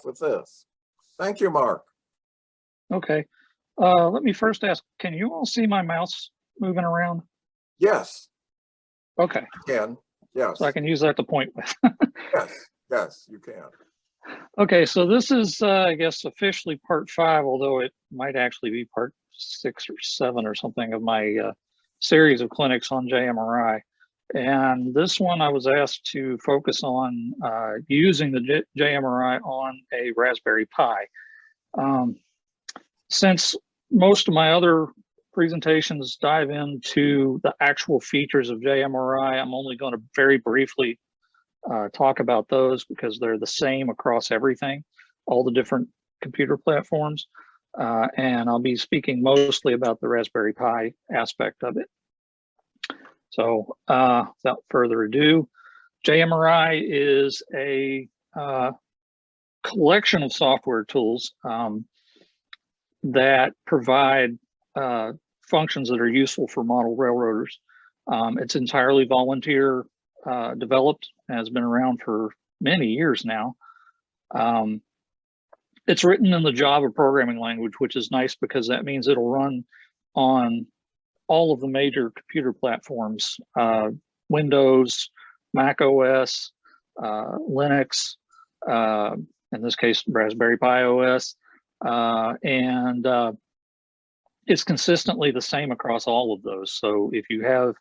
with this. Thank you, Mark. Okay. Let me first ask, can you all see my mouse moving around? Yes. Okay. I can. Yes. So I can use that to point with. Yes. Yes, you can. Okay, so this is, I guess, officially part 5, although it might actually be part 6 or 7 or something of my series of clinics on JMRI. And this one I was asked to focus on using the JMRI on a Raspberry Pi. Since most of my other presentations dive into the actual features of JMRI, I'm only going to very briefly talk about those because they're the same across everything, all the different computer platforms. And I'll be speaking mostly about the Raspberry Pi aspect of it. So without further ado, JMRI is a collection of software tools that provide functions that are useful for model railroaders. It's entirely volunteer developed, has been around for many years now. It's written in the Java programming language, which is nice because that means it'll run on all of the major computer platforms, Windows, Mac OS, Linux, in this case, Raspberry Pi OS, and it's consistently the same across all of those. So if you have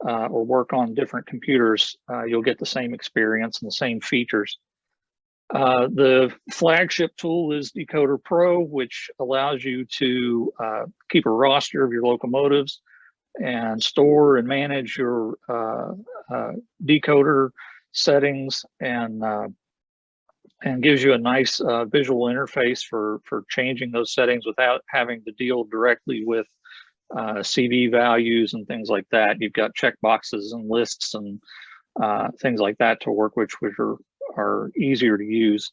or work on different computers, you'll get the same experience and the same features. The flagship tool is Decoder Pro, which allows you to keep a roster of your locomotives and store and manage your decoder settings, and gives you a nice visual interface for changing those settings without having to deal directly with CV values and things like that. You've got checkboxes and lists and things like that to work with, which are easier to use.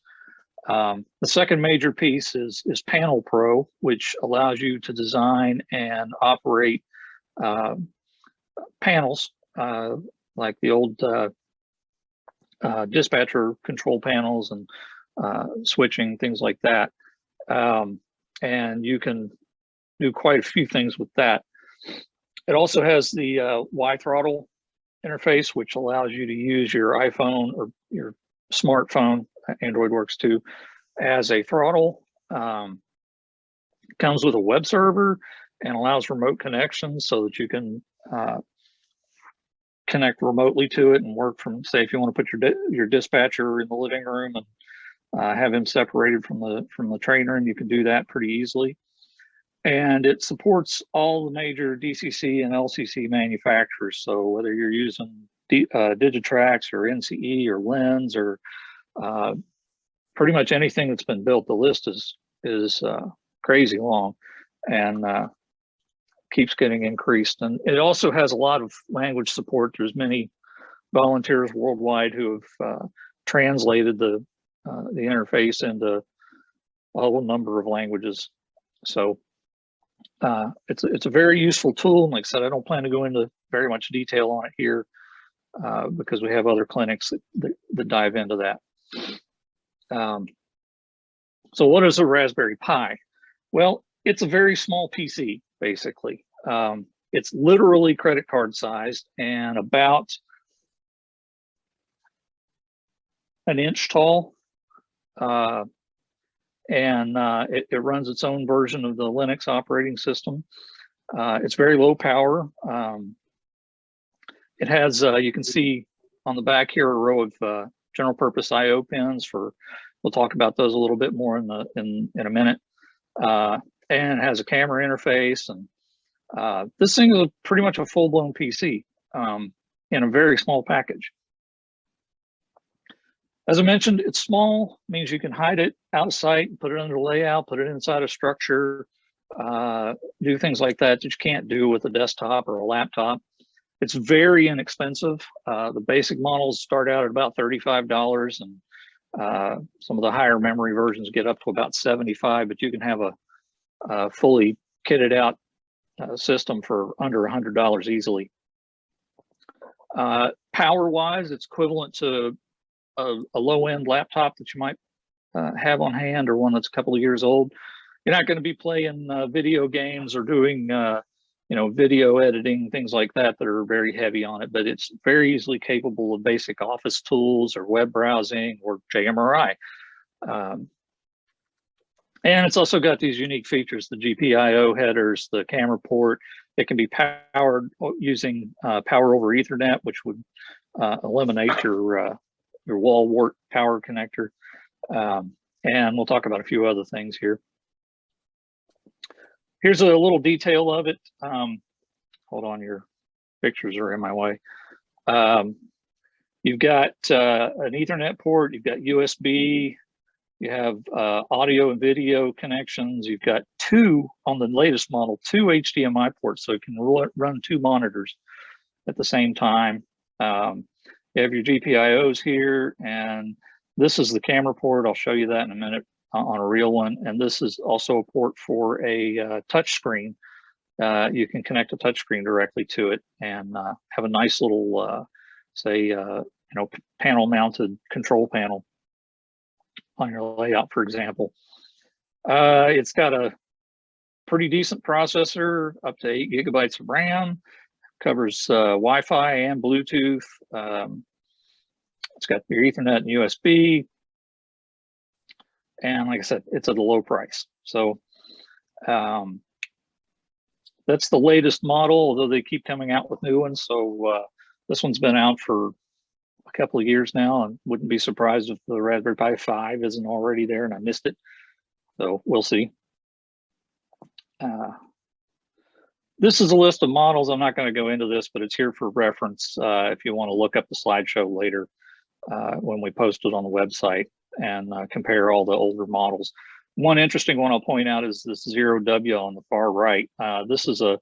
The second major piece is Panel Pro, which allows you to design and operate panels like the old dispatcher control panels and switching, things like that. And you can do quite a few things with that. It also has the Y throttle interface, which allows you to use your iPhone or your smartphone, Android works too, as a throttle. Comes with a web server and allows remote connections so that you can connect remotely to it and work from, say, if you want to put your dispatcher in the living room and have him separated from the train room, you can do that pretty easily. And it supports all the major DCC and LCC manufacturers. So whether you're using Digitrax or NCE or Lens or pretty much anything that's been built, the list is crazy long and keeps getting increased. And it also has a lot of language support. There's many volunteers worldwide who have translated the interface into a number of languages. So it's a very useful tool. And like I said, I don't plan to go into very much detail on it here because we have other clinics that dive into that. So what is a Raspberry Pi? Well, it's a very small PC, basically. It's literally credit card sized and about an inch tall. It runs its own version of the Linux operating system. It's very low power. It has, you can see on the back here, a row of general purpose IO pins we'll talk about those a little bit more in a minute. And it has a camera interface, and this thing is pretty much a full-blown PC in a very small package. As I mentioned, it's small, means you can hide it out of sight, put it under layout, put it inside a structure, do things like that you can't do with a desktop or a laptop. It's very inexpensive. The basic models start out at about $35, and some of the higher memory versions get up to about $75, but you can have a fully kitted out system for under $100 easily. Power-wise, it's equivalent to a low-end laptop that you might have on hand or one that's a couple of years old. You're not going to be playing video games or doing video editing, things like that are very heavy on it, but it's very easily capable of basic office tools or web browsing or JMRI. And it's also got these unique features, the Gpio headers, the camera port. It can be powered using power over Ethernet, which would eliminate your wall wart power connector. And we'll talk about a few other things here. Here's a little detail of it. Hold on, your pictures are in my way. You've got an Ethernet port, you've got USB, you have audio and video connections. You've got two, on the latest model, two HDMI ports, so it can run two monitors at the same time. You have your GPIOs here, and this is the camera port. I'll show you that in a minute on a real one. And this is also a port for a touch screen. You can connect a touch screen directly to it and have a nice little, panel mounted control panel on your layout, for example. It's got a pretty decent processor, up to 8 gigabytes of RAM, covers Wi-Fi and Bluetooth. It's got your Ethernet and USB. And like I said, it's at a low price. So that's the latest model, although they keep coming out with new ones. So this one's been out for a couple of years now, and wouldn't be surprised if the Raspberry Pi 5 isn't already there and I missed it. So we'll see. This is a list of models. I'm not going to go into this, but it's here for reference if you want to look up the slideshow later when we post it on the website and compare all the older models. One interesting one I'll point out is this 0W on the far right. This is a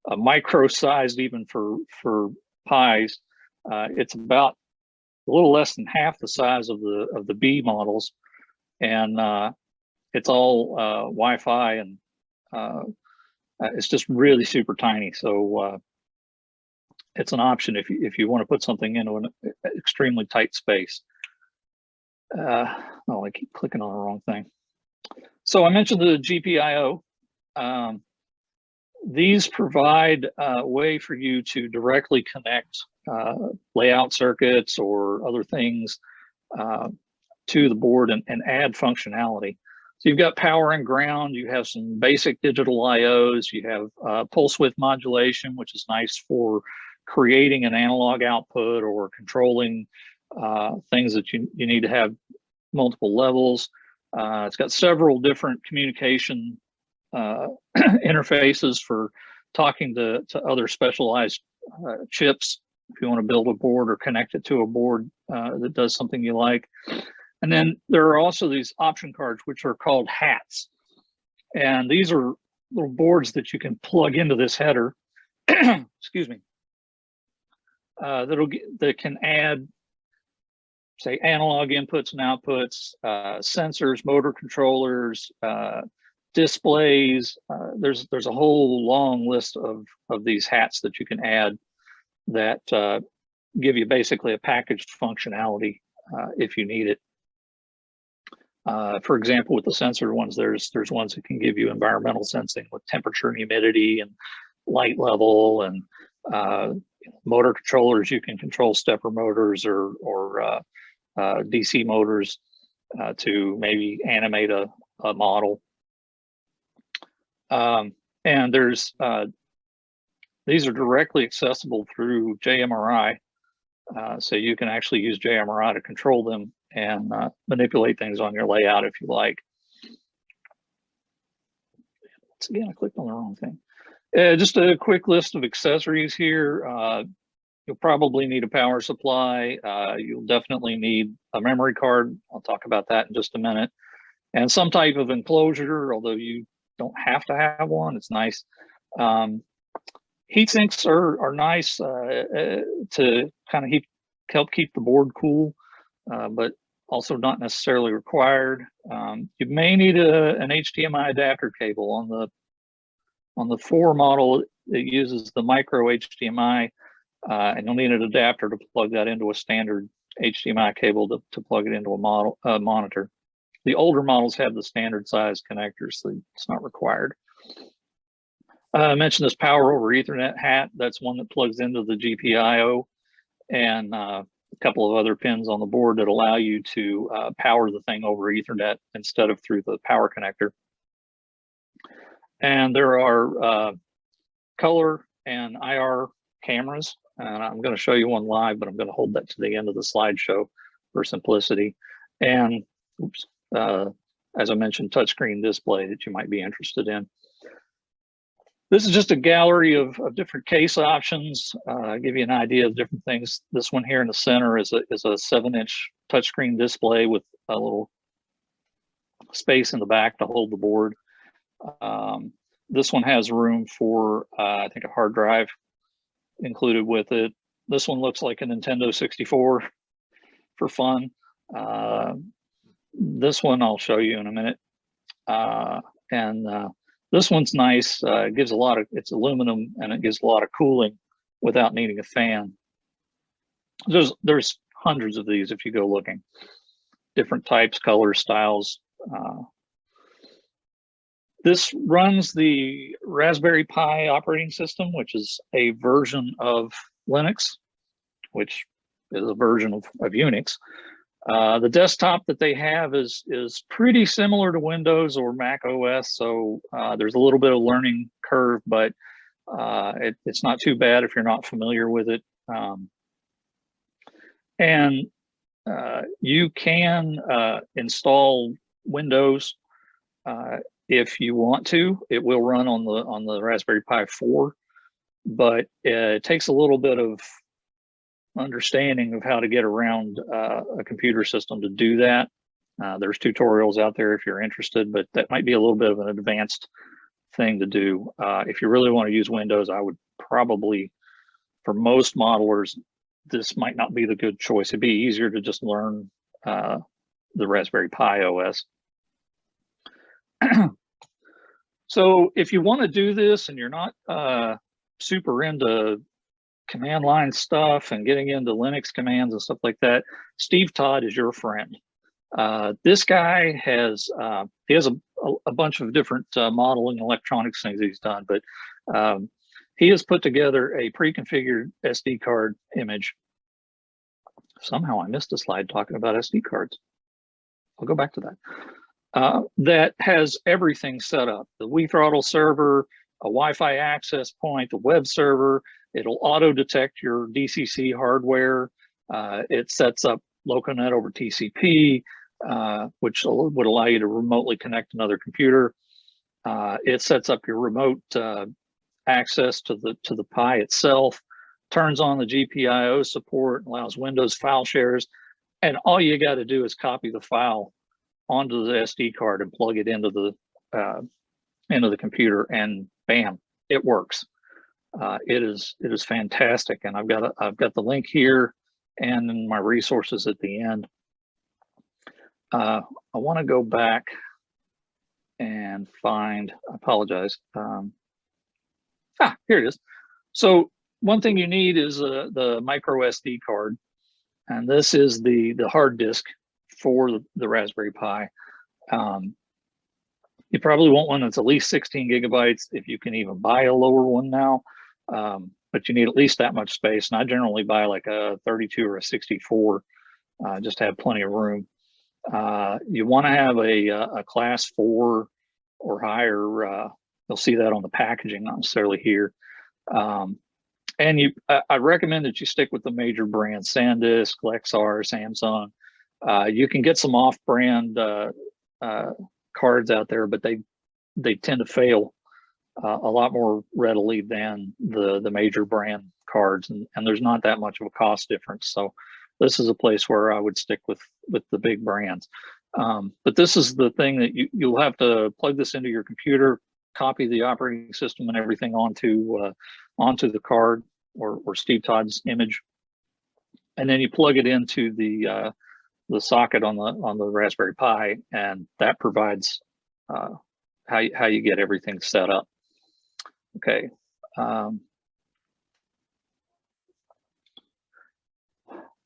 micro-sized even for Pis. It's about a little less than half the size of the B models, and it's all Wi-Fi, and it's just really super tiny. So it's an option if you want to put something into an extremely tight space. I keep clicking on the wrong thing. So I mentioned the GPIO. These provide a way for you to directly connect layout circuits or other things to the board and add functionality. So you've got power and ground, you have some basic digital IOs, you have pulse width modulation, which is nice for creating an analog output or controlling things that you need to have multiple levels. It's got several different communication interfaces for talking to other specialized chips if you want to build a board or connect it to a board that does something you like. And then there are also these option cards, which are called hats. And these are little boards that you can plug into this header, excuse me, that can add, say, analog inputs and outputs, sensors, motor controllers, displays. There's a whole long list of these hats that you can add that give you basically a packaged functionality if you need it. For example, with the sensor ones, there's ones that can give you environmental sensing with temperature and humidity and light level, and motor controllers. You can control stepper motors or DC motors to maybe animate a model. And there's these are directly accessible through JMRI, so you can actually use JMRI to control them and manipulate things on your layout if you like. Once again, I clicked on the wrong thing. Just a quick list of accessories here. You'll probably need a power supply. You'll definitely need a memory card. I'll talk about that in just a minute. And some type of enclosure, although you don't have to have one, it's nice. Heat sinks are nice to kind of help keep the board cool, but also not necessarily required. You may need an HDMI adapter cable. On the 4 model, it uses the micro HDMI, and you'll need an adapter to plug that into a standard HDMI cable to plug it into a monitor. The older models have the standard size connectors, so it's not required. I mentioned this power over Ethernet hat. That's one that plugs into the Gpio, and a couple of other pins on the board that allow you to power the thing over Ethernet instead of through the power connector. And there are color and IR cameras, and I'm going to show you one live, but I'm going to hold that to the end of the slideshow for simplicity. And oops, as I mentioned, touchscreen display that you might be interested in. This is just a gallery of different case options. Give you an idea of different things. This one here in the center is a 7-inch touchscreen display with a little space in the back to hold the board. This one has room for, I think, a hard drive included with it. This one looks like a Nintendo 64 for fun. This one I'll show you in a minute. This one's nice. It gives a lot of, it's aluminum, and it gives a lot of cooling without needing a fan. There's hundreds of these if you go looking. Different types, colors, styles. This runs the Raspberry Pi operating system, which is a version of Linux, which is a version of Unix. The desktop that they have is pretty similar to Windows or Mac OS, so there's a little bit of learning curve, but it's not too bad if you're not familiar with it. You can install Windows if you want to. It will run on the Raspberry Pi 4, but it takes a little bit of understanding of how to get around a computer system to do that. There's tutorials out there if you're interested, but that might be a little bit of an advanced thing to do. If you really want to use Windows, I would probably, for most modelers, this might not be the good choice. It'd be easier to just learn the Raspberry Pi OS. So if you want to do this and you're not super into command line stuff and getting into Linux commands and stuff like that, Steve Todd is your friend. This guy has he has a bunch of different modeling electronics things he's done, but he has put together a pre-configured SD card image. Somehow I missed a slide talking about SD cards. I'll go back to that. That has everything set up: the WeThrottle server, a Wi-Fi access point, a web server. It'll auto detect your DCC hardware. It sets up LocoNet over TCP, which would allow you to remotely connect another computer. It sets up your remote access to the Pi itself, turns on the GPIO support, allows Windows file shares, and all you got to do is copy the file onto the SD card and plug it into the computer, and bam, it works. It is fantastic, and I've got the link here and in my resources at the end. I want to go back and find. I apologize. Here it is. So one thing you need is the micro SD card, and this is the hard disk for the Raspberry Pi. You probably want one that's at least 16 gigabytes if you can even buy a lower one now. But you need at least that much space, and I generally buy like a 32 or a 64 just to have plenty of room. You want to have a class 4 or higher. You'll see that on the packaging, not necessarily here. And I recommend that you stick with the major brands: SanDisk, Lexar, Samsung. You can get some off-brand cards out there, but they tend to fail a lot more readily than the major brand cards, and there's not that much of a cost difference. So this is a place where I would stick with the big brands. But this is the thing that you'll have to plug this into your computer, copy the operating system and everything onto the card or Steve Todd's image, and then you plug it into the socket on the Raspberry Pi, and that provides how you get everything set up. Okay.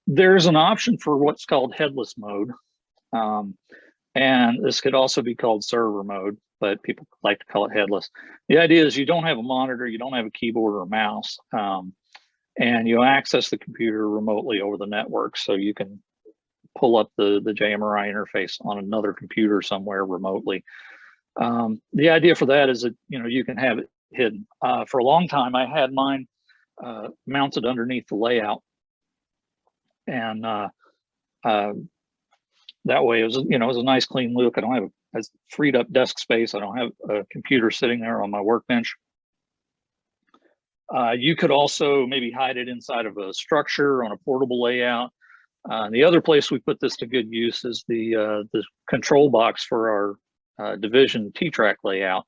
There's an option for what's called headless mode, And this could also be called server mode, but people like to call it headless. The idea is you don't have a monitor, you don't have a keyboard or a mouse, and you access the computer remotely over the network. So you can pull up the JMRI interface on another computer somewhere remotely. The idea for that is that, you know, you can have it hidden. For a long time, I had mine mounted underneath the layout, and that way it was, you know, it was a nice clean look. I don't have a freed up desk space. I don't have a computer sitting there on my workbench. You could also maybe hide it inside of a structure on a portable layout. The other place we put this to good use is the control box for our division T-track layout.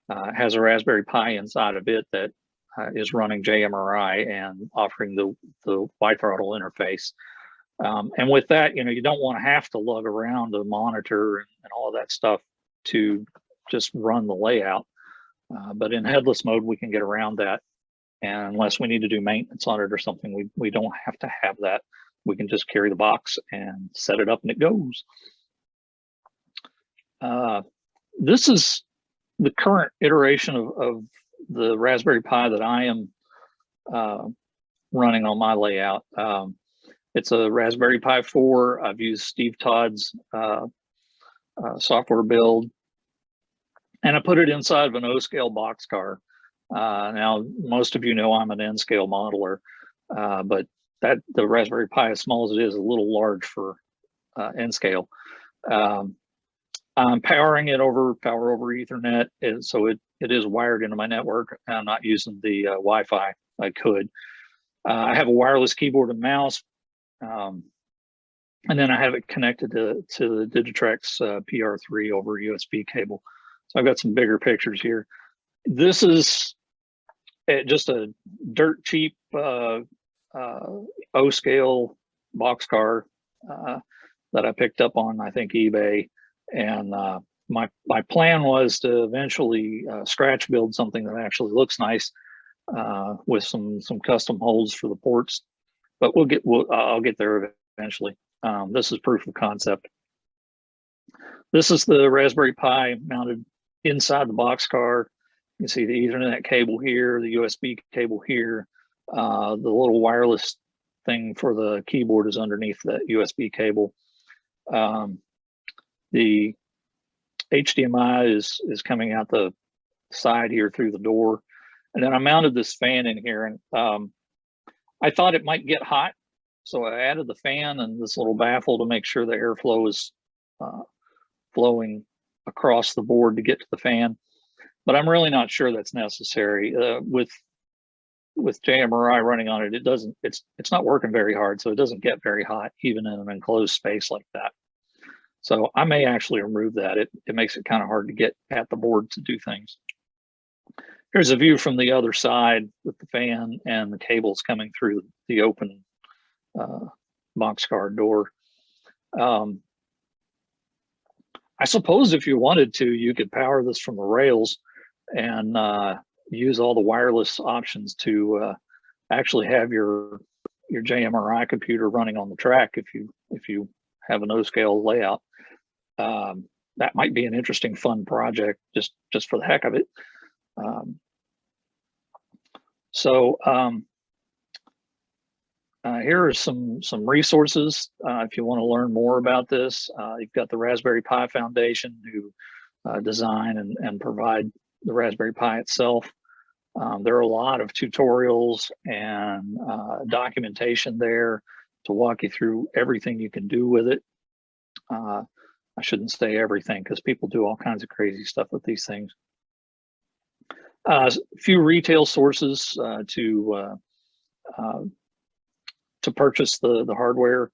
Has a Raspberry Pi inside of it that is running JMRI and offering the wide throttle interface. And with that, you know, you don't want to have to lug around a monitor and all of that stuff to just run the layout. But in headless mode, we can get around that. And unless we need to do maintenance on it or something, we don't have to have that. We can just carry the box and set it up and it goes. This is the current iteration of the Raspberry Pi that I am running on my layout. It's a Raspberry Pi 4. I've used Steve Todd's software build, and I put it inside of an O-scale boxcar. Now, most of you know I'm an N-scale modeler, but the Raspberry Pi, as small as it is a little large for N-scale. I'm powering it over power over Ethernet, and so it is wired into my network. I'm not using the Wi-Fi. I could. I have a wireless keyboard and mouse, and then I have it connected to the Digitrex PR3 over USB cable. So I've got some bigger pictures here. This is just a dirt cheap O-scale boxcar that I picked up on, I think, eBay. And my plan was to eventually scratch build something that actually looks nice with some custom holes for the ports. But I'll get there eventually. This is proof of concept. This is the Raspberry Pi mounted inside the boxcar. You can see the Ethernet cable here, the USB cable here. The little wireless thing for the keyboard is underneath that USB cable. The HDMI is coming out the side here through the door. And then I mounted this fan in here, and I thought it might get hot. So I added the fan and this little baffle to make sure the airflow is flowing across the board to get to the fan. But I'm really not sure that's necessary. With JMRI running on it, it's not working very hard, so it doesn't get very hot even in an enclosed space like that. So I may actually remove that. It makes it kind of hard to get at the board to do things. Here's a view from the other side with the fan and the cables coming through the open boxcar door. I suppose if you wanted to, you could power this from the rails and use all the wireless options to actually have your JMRI computer running on the track if you have an O-scale layout. That might be an interesting, fun project just for the heck of it. Here are some resources if you want to learn more about this. You've got the Raspberry Pi Foundation, who design and provide the Raspberry Pi itself. There are a lot of tutorials and documentation there to walk you through everything you can do with it. I shouldn't say everything because people do all kinds of crazy stuff with these things. A few retail sources to purchase the hardware.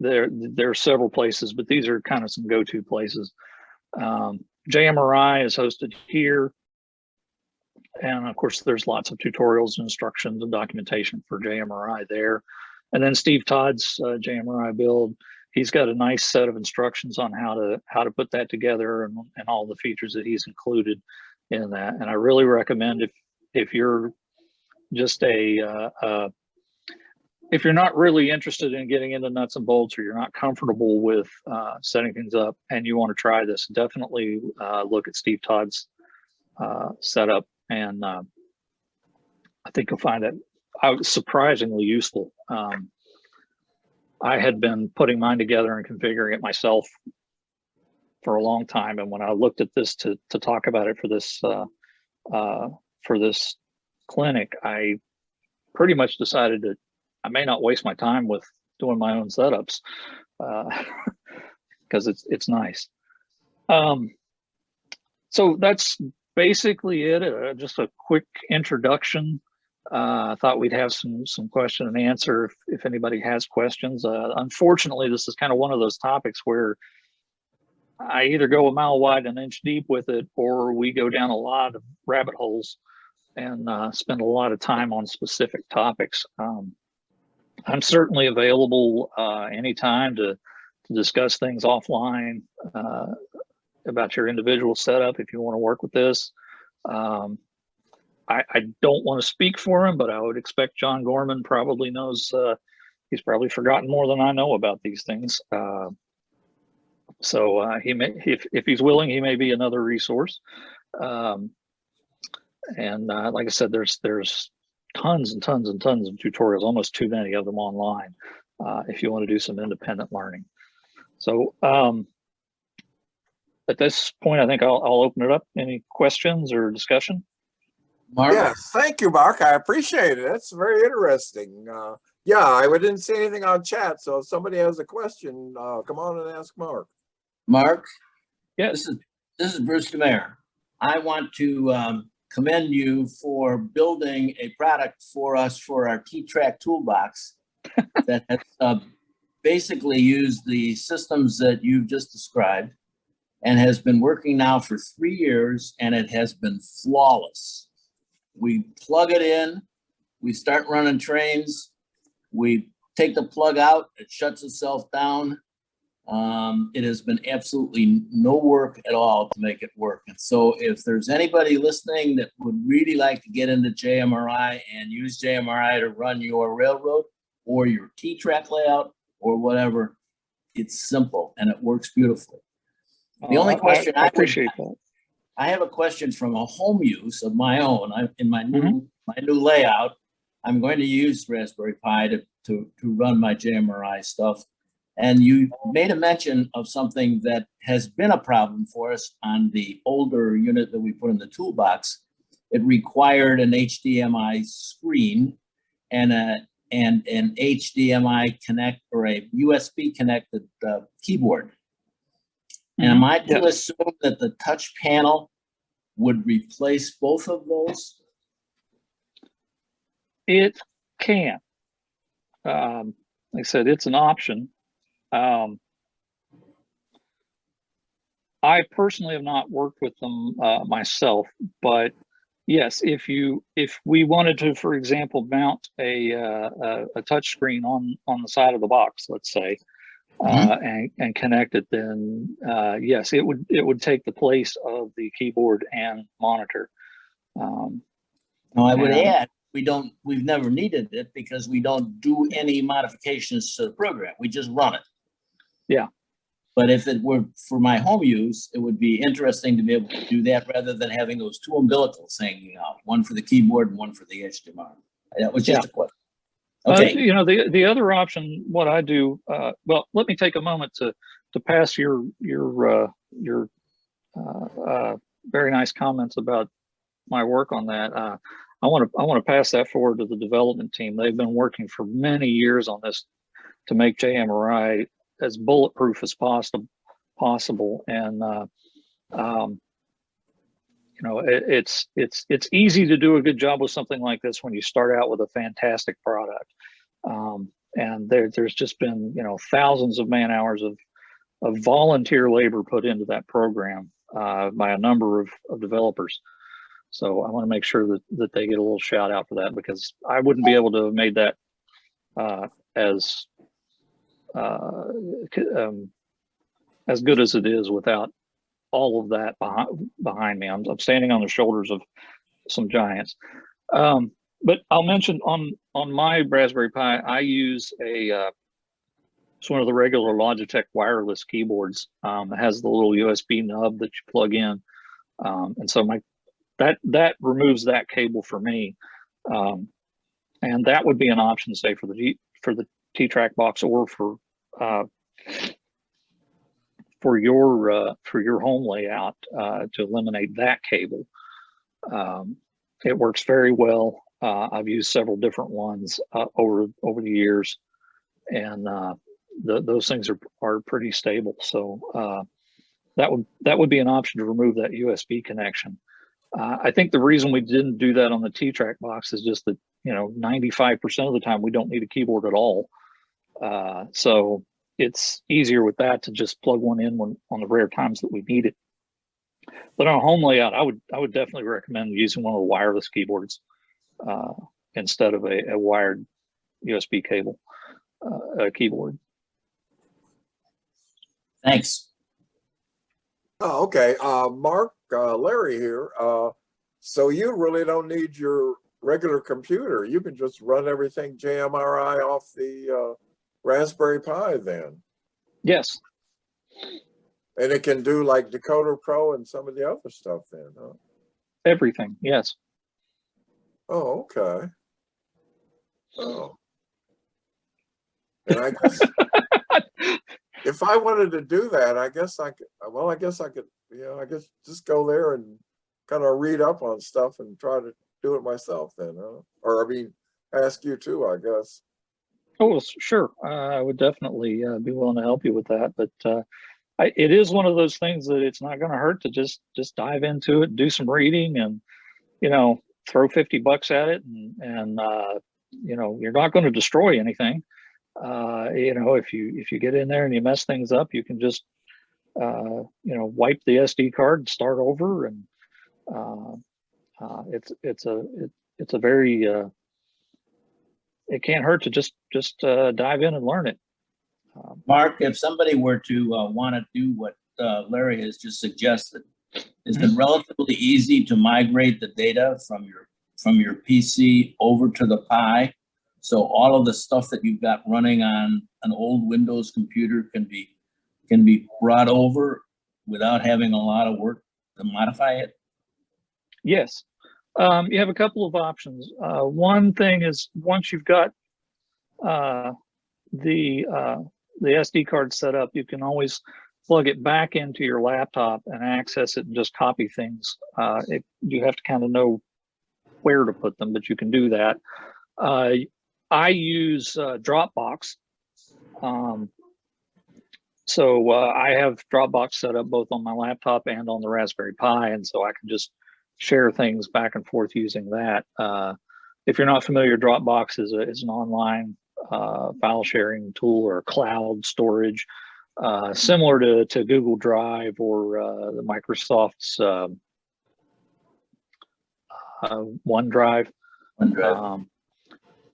There are several places, but these are kind of some go-to places. JMRI is hosted here. And of course, there's lots of tutorials, instructions, and documentation for JMRI there. And then Steve Todd's JMRI build, he's got a nice set of instructions on how to put that together and all the features that he's included in that. And I really recommend if you're just a if you're not really interested in getting into nuts and bolts, or you're not comfortable with setting things up and you want to try this, definitely look at Steve Todd's setup, and I think you'll find it surprisingly useful. I had been putting mine together and configuring it myself for a long time, and when I looked at this to talk about it for this clinic, I pretty much decided that I may not waste my time with doing my own setups, because it's nice. So that's basically it. Just a quick introduction. I thought we'd have some question and answer if anybody has questions. Unfortunately, this is kind of one of those topics where I either go a mile wide and an inch deep with it, or we go down a lot of rabbit holes and spend a lot of time on specific topics. I'm certainly available anytime to discuss things offline about your individual setup if you want to work with this. I don't want to speak for him, but I would expect John Gorman probably knows. He's probably forgotten more than I know about these things. So he may, if he's willing, he may be another resource. And like I said, there's tons and tons and tons of tutorials, almost too many of them online, if you want to do some independent learning. So at this point, I think I'll open it up. Any questions or discussion? Mark? Yes, thank you, Mark. I appreciate it. That's very interesting. Yeah, I didn't see anything on chat, so if somebody has a question, come on and ask Mark. Mark? Yes. This is Bruce DeMayer. I want to commend you for building a product for us for our T-Track toolbox that has basically used the systems that you've just described and has been working now for 3 years, and it has been flawless. We plug it in, we start running trains, we take the plug out, it shuts itself down. It has been absolutely no work at all to make it work. And so if there's anybody listening that would really like to get into JMRI and use JMRI to run your railroad or your T-Track layout or whatever, it's simple and it works beautifully. The only question I appreciate that. I have a question from a home use of my own. In my new layout, I'm going to use Raspberry Pi to run my JMRI stuff. And you made a mention of something that has been a problem for us on the older unit that we put in the toolbox. It required an HDMI screen and an HDMI connect or a USB connected keyboard. And am I to assume that the touch panel would replace both of those? It can. Like I said, it's an option. I personally have not worked with them myself, but yes, if we wanted to, for example, mount a touch screen on the side of the box, let's say, and connect it, then yes, it would take the place of the keyboard and monitor. Now I would add, we've never needed it because we don't do any modifications to the program. We just run it. Yeah. But if it were for my home use, it would be interesting to be able to do that rather than having those two umbilicals hanging out, one for the keyboard and one for the HDMI. That was just a question. Okay. You know, the other option, what I do, well, let me take a moment to pass your very nice comments about my work on that. I want to pass that forward to the development team. They've been working for many years on this to make JMRI as bulletproof as possible. And you know, it's easy to do a good job with something like this when you start out with a fantastic product. And there's just been, you know, thousands of man hours of volunteer labor put into that program by a number of developers. So I want to make sure that they get a little shout out for that, because I wouldn't be able to have made that as good as it is without all of that behind me. I'm standing on the shoulders of some giants. But I'll mention on my Raspberry Pi, I use it's one of the regular Logitech wireless keyboards. It has the little USB nub that you plug in, and so that removes that cable for me, and that would be an option, say for the T-Track box, or for your home layout, to eliminate that cable. It works very well. I've used several different ones over the years, and those things are pretty stable. So that would be an option to remove that USB connection. I think the reason we didn't do that on the T-Track box is just that 95% of the time we don't need a keyboard at all. So it's easier with that to just plug one in on the rare times that we need it. But on a home layout, I would definitely recommend using one of the wireless keyboards instead of a wired USB cable keyboard. Thanks. Oh, okay. Mark, Larry here. So you really don't need your regular computer. You can just run everything JMRI off the Raspberry Pi then. Yes. And it can do like Decoder Pro and some of the other stuff then, huh? Everything, yes. Oh, okay. Oh. And I guess if I wanted to do that, I guess I could, well, I guess I could, I guess just go there and kind of read up on stuff and try to do it myself then, huh? Or I mean, ask you too, I guess. Oh, well, sure. I would definitely be willing to help you with that. But it is one of those things that it's not going to hurt to just dive into it, do some reading, and throw $50 at it, and you're not going to destroy anything. If you get in there and you mess things up, you can just wipe the SD card and start over, and it's a very it can't hurt to just dive in and learn it. Mark, if somebody were to want to do what Larry has just suggested, is it relatively easy to migrate the data from your PC over to the Pi? So all of the stuff that you've got running on an old Windows computer can be brought over without having a lot of work to modify it? Yes. You have a couple of options. One thing is, once you've got the SD card set up, you can always plug it back into your laptop and access it and just copy things. You have to kind of know where to put them, but you can do that. I use Dropbox. So I have Dropbox set up both on my laptop and on the Raspberry Pi, and so I can just share things back and forth using that. If you're not familiar, Dropbox is an online file sharing tool or cloud storage, similar to Google Drive or the Microsoft's OneDrive.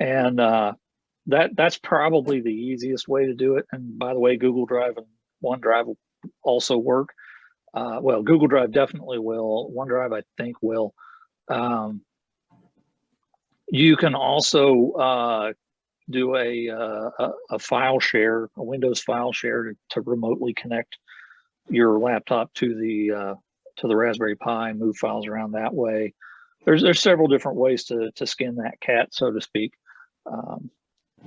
And that's probably the easiest way to do it. And by the way, Google Drive and OneDrive will also work. Well, Google Drive definitely will. OneDrive, I think, will. You can also do a file share, a Windows file share to remotely connect your laptop to the Raspberry Pi and move files around that way. There's several different ways to skin that cat, so to speak.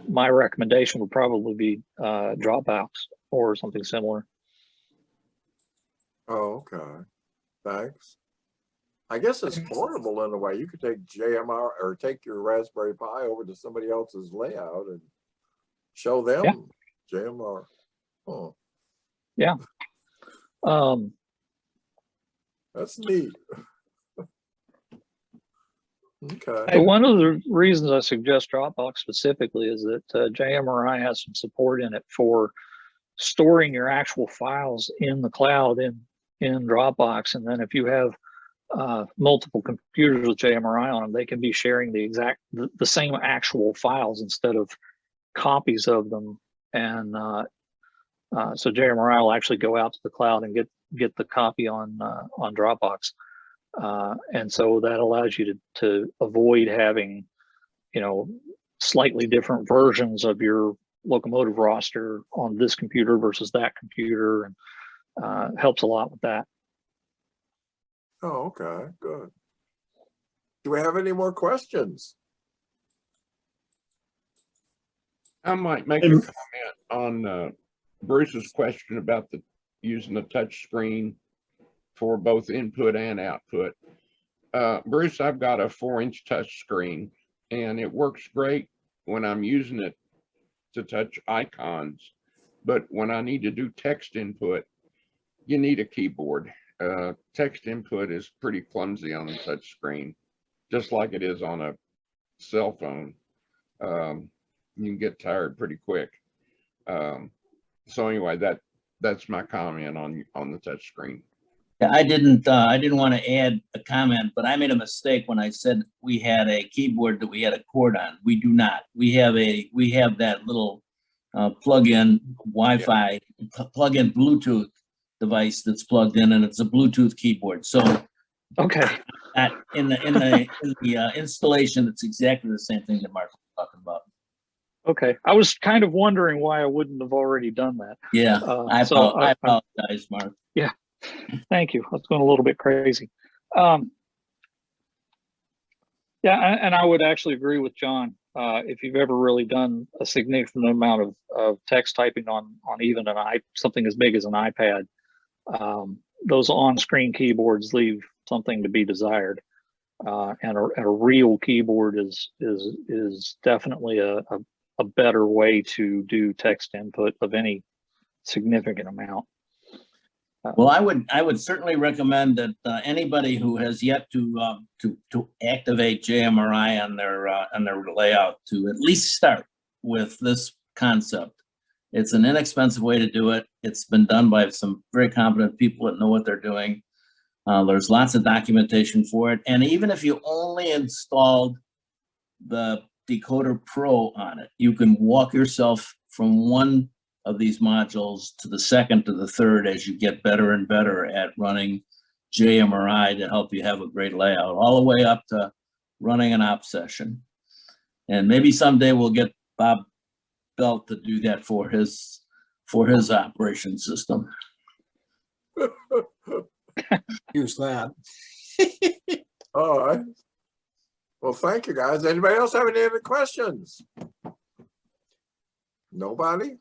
My recommendation would probably be Dropbox or something similar. Oh, okay. Thanks. I guess it's portable in a way. You could take JMR or take your Raspberry Pi over to somebody else's layout and show them JMR. Oh. Yeah. That's neat. Okay. So one of the reasons I suggest Dropbox specifically is that JMRI has some support in it for storing your actual files in the cloud in Dropbox, and then if you have multiple computers with JMRI on them, they can be sharing the same actual files instead of copies of them. And so JMRI will actually go out to the cloud and get the copy on Dropbox. And so that allows you to avoid having you know, slightly different versions of your locomotive roster on this computer versus that computer, and helps a lot with that. Oh, okay, good. Do we have any more questions? I might make a comment on Bruce's question about using the touch screen for both input and output. Bruce, I've got a 4-inch touch screen, and it works great when I'm using it to touch icons. But when I need to do text input, you need a keyboard. Text input is pretty clumsy on the touch screen, just like it is on a cell phone. You can get tired pretty quick. So anyway, that's my comment on the touch screen. Yeah, I didn't want to add a comment, but I made a mistake when I said we had a keyboard that we had a cord on. We do not. We have that little plug-in Wi-Fi, plug-in Bluetooth device that's plugged in, and it's a Bluetooth keyboard. So Okay. in the installation, it's exactly the same thing that Mark was talking about. Okay. I was kind of wondering why I wouldn't have already done that. Yeah, I So apologize, Mark. Yeah. Thank you. I was going a little bit crazy. Yeah, and I would actually agree with John. If you've ever really done a significant amount of text typing on even something as big as an iPad, those on-screen keyboards leave something to be desired. And a real keyboard is definitely a better way to do text input of any significant amount. Well, I would certainly recommend that anybody who has yet to activate JMRI on their layout to at least start with this concept. It's an inexpensive way to do it. It's been done by some very competent people that know what they're doing. There's lots of documentation for it, and even if you only installed the Decoder Pro on it, you can walk yourself from one of these modules to the second to the third as you get better and better at running JMRI to help you have a great layout, all the way up to running an op session. And maybe someday we'll get Bob Belt to do that for his operation system. Use that. All right. Well, thank you, guys. Anybody else have any other questions? Nobody?